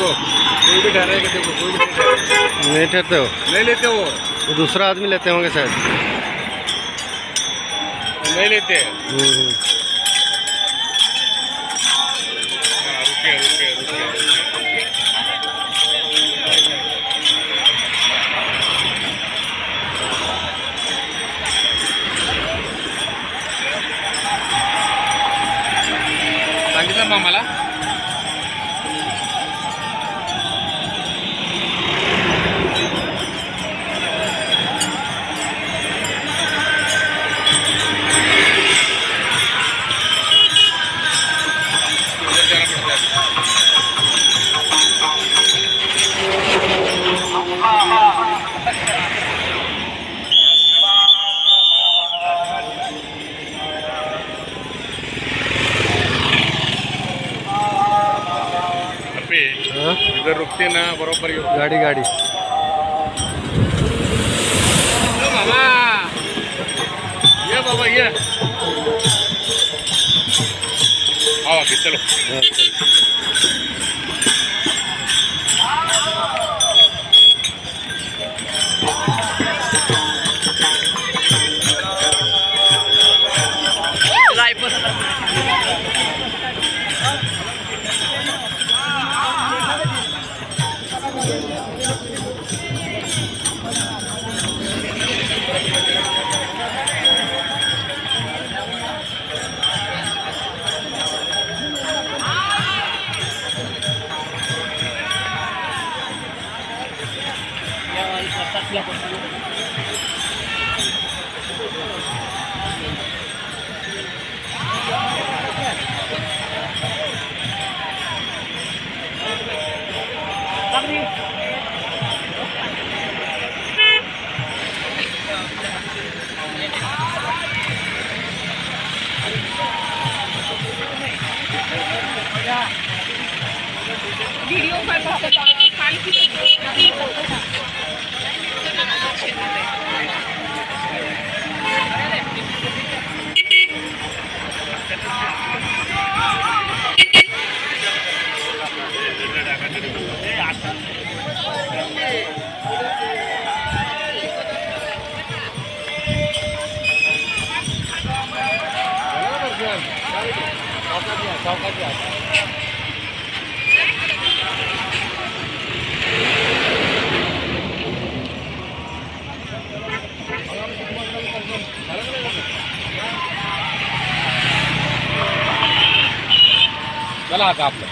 देखो कोई भी ठहरेगा, देखो कोई भी नहीं ठहरते हो? नहीं लेते वो, तो दूसरा आदमी लेते होंगे शायद। नहीं लेते हैं। रुकिए रुकिए रुकिए रुकिए। सांगितलं मग मला हाँ? इधर रुकते ना बरोबर येऊ गाड़ी गाड़ी बाबा, ये बाबा ये आओ आगे चलो। हाँ, वीडियो पर खाली चला आता आपलं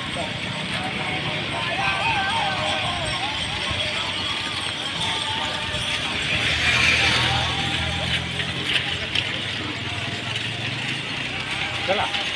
चला।